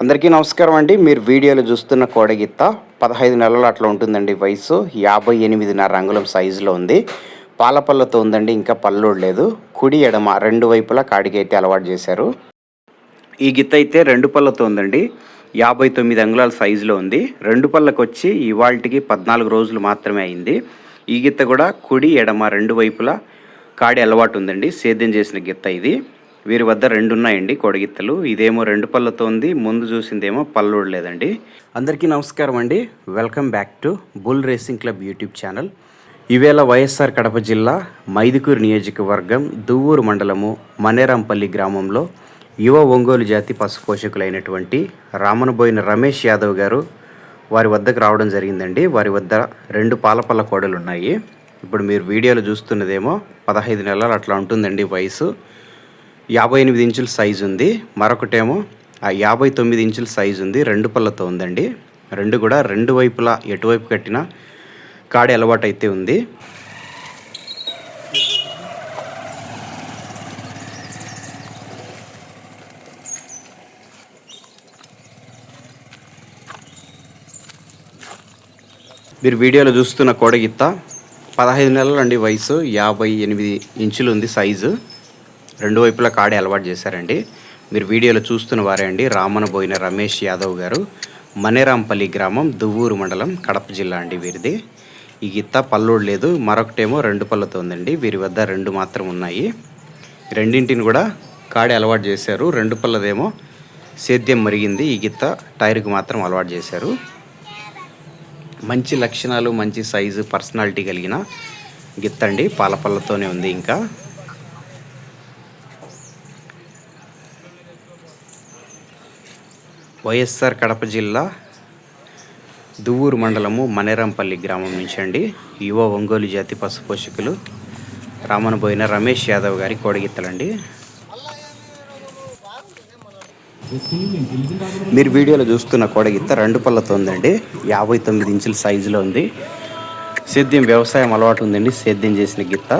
అందరికీ నమస్కారం అండి. మీరు వీడియోలో చూస్తున్న కోడగిత్త 15 నెలలు అట్లా ఉంటుందండి వయసు. 58.5 అంగుళం సైజులో ఉంది. పాలపళ్ళతో ఉందండి, ఇంకా పళ్ళు లేదు. కుడి ఎడమ రెండు వైపులా కాడికైతే అలవాటు చేశారు. ఈ గిత్త అయితే 2 పళ్ళతో ఉందండి. 59 అంగుళాల సైజులో ఉంది. 2 పళ్ళకు వచ్చి ఇవాళకి 14 రోజులు మాత్రమే అయింది. ఈ గిత్త కూడా కుడి ఎడమ రెండు వైపులా కాడి అలవాటు ఉందండి. సేద్యం చేసిన గిత్త ఇది. వీరి వద్ద 2 ఉన్నాయండి కోడగిత్తలు. ఇదేమో 2 పళ్ళతో ఉంది, ముందు చూసిందేమో పళ్ళు లేదండి. అందరికీ నమస్కారం అండి. Welcome back to bull racing club YouTube channel. ఈవేళ వైఎస్ఆర్ కడప జిల్లా మైదుకూరు నియోజకవర్గం దువ్వూరు మండలము మనేరాంపల్లి గ్రామంలో యువ ఒంగోలు జాతి పశు పోషకులైనటువంటి రామనబోయిన రమేష్ యాదవ్ గారు వారి వద్దకు రావడం జరిగిందండి. వారి వద్ద 2 పాలపల్ల కోడలు ఉన్నాయి. ఇప్పుడు మీరు వీడియోలో చూస్తున్నదేమో 15 నెలలు అట్లా ఉంటుందండి వయసు. 58 ఇంచుల సైజు ఉంది. మరొకటేమో 59 ఇంచుల సైజు ఉంది. 2 పళ్ళతో ఉందండి. రెండు కూడా రెండు వైపులా ఎటువైపు కట్టినా కాడి అలవాటు అయితే ఉంది. మీరు వీడియోలో చూస్తున్న కోడగిత్త 15 నెలలు అండి వయసు. 58 ఇంచులు ఉంది సైజు. రెండు వైపులా కాడి అలవాటు చేశారండి. మీరు వీడియోలో చూస్తున్న వారే అండి రామనబోయిన రమేష్ యాదవ్ గారు, మనేరాంపల్లి గ్రామం, దువ్వూరు మండలం, కడప జిల్లా అండి వీరిది. ఈ గిత్త పల్లోడు లేదు. మరొకటేమో 2 పళ్ళతో ఉందండి. వీరి వద్ద 2 మాత్రం ఉన్నాయి. రెండింటిని కూడా కాడి అలవాటు చేశారు. 2 పళ్ళదేమో సేద్యం మరిగింది. ఈ గిత్త టైర్కి మాత్రం అలవాటు చేశారు. మంచి లక్షణాలు, మంచి సైజు, పర్సనాలిటీ కలిగిన గిత్త అండి. పాలపళ్ళతోనే ఉంది. ఇంకా వైఎస్ఆర్ కడప జిల్లా దువ్వూరు మండలము మనేరాంపల్లి గ్రామం నుంచి అండి యువ ఒంగోలు జాతి పశు పోషకులు రామనబోయిన రమేష్ యాదవ్ గారి కోడగిత్తలండి. మీరు వీడియోలో చూస్తున్న కోడగిత్త 2 పళ్ళతో ఉందండి. 59 ఇంచుల సైజులో ఉంది. సేద్యం వ్యవసాయం అలవాటు ఉందండి. సేద్యం చేసిన గిత్త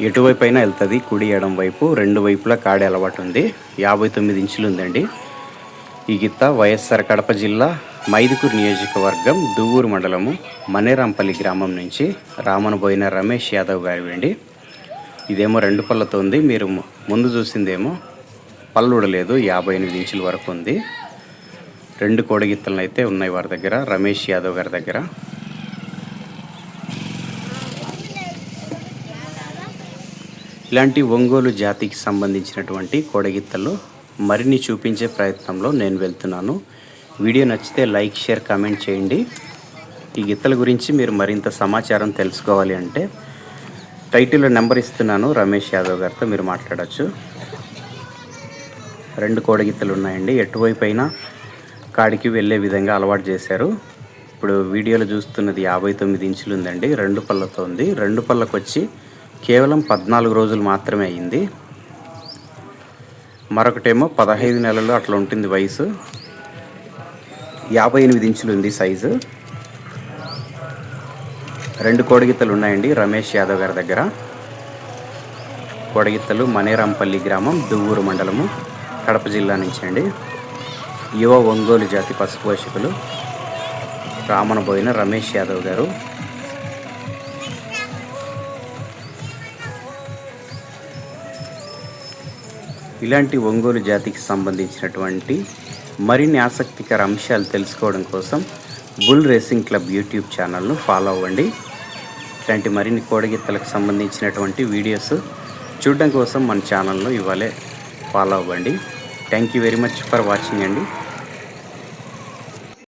ఎటువైపు అయినా వెళ్తుంది. కుడి ఎడం వైపు రెండు వైపులా కాడి అలవాటు ఉంది. 59 ఇంచులు ఉందండి. ఈ గిత్త వైఎస్ఆర్ కడప జిల్లా మైదుకూరు నియోజకవర్గం దువ్వూరు మండలము మనేరాంపల్లి గ్రామం నుంచి రామనబోయిన రమేష్ యాదవ్ గారి అండి. ఇదేమో 2 పళ్ళతో ఉంది. మీరు ముందు చూసిందేమో పళ్ళు లేదు. 58 ఇంచుల వరకు ఉంది. 2 కోడగిత్తలను అయితే ఉన్నాయి వారి దగ్గర, రమేష్ యాదవ్ గారి దగ్గర. ఇలాంటి ఒంగోలు జాతికి సంబంధించినటువంటి కోడగిత్తలు మరిన్ని చూపించే ప్రయత్నంలో నేను వెళ్తున్నాను. వీడియో నచ్చితే లైక్, షేర్, కామెంట్ చేయండి. ఈ గిత్తల గురించి మీరు మరింత సమాచారం తెలుసుకోవాలి అంటే టైటిల్లో నెంబర్ ఇస్తున్నాను. రమేష్ యాదవ్ గారితో మీరు మాట్లాడచ్చు. 2 కోడగిత్తలు ఉన్నాయండి. ఎటువైపు అయినా కాడికి వెళ్ళే విధంగా అలవాటు చేశారు. ఇప్పుడు వీడియోలో చూస్తున్నది 59 ఇంచులు ఉందండి. 2 పళ్ళతో ఉంది. 2 పళ్ళకు వచ్చి కేవలం 14 రోజులు మాత్రమే అయింది. మరొకటేమో 15 నెలలు అట్లా ఉంటుంది వయసు. 58 ఇంచులు ఉంది సైజు. 2 కోడగిత్తలు ఉన్నాయండి రమేష్ యాదవ్ గారి దగ్గర. కోడగిత్తలు మనేరాంపల్లి గ్రామం, దువ్వూరు మండలము, కడప జిల్లా నుంచి అండి యువ ఒంగోలు జాతి పశు పోషకులు రామనబోయిన రమేష్ యాదవ్ గారు. ఇలాంటి ఒంగోలు జాతికి సంబంధించినటువంటి మరిన్ని ఆసక్తికర అంశాలు తెలుసుకోవడం కోసం బుల్ రేసింగ్ క్లబ్ యూట్యూబ్ ఛానల్ను ఫాలో అవ్వండి. ఇలాంటి మరిన్ని కోడగిత్తలకు సంబంధించినటువంటి వీడియోస్ చూడడం కోసం మన ఛానల్ను ఇవాళే ఫాలో అవ్వండి. Thank you very much for watching అండి.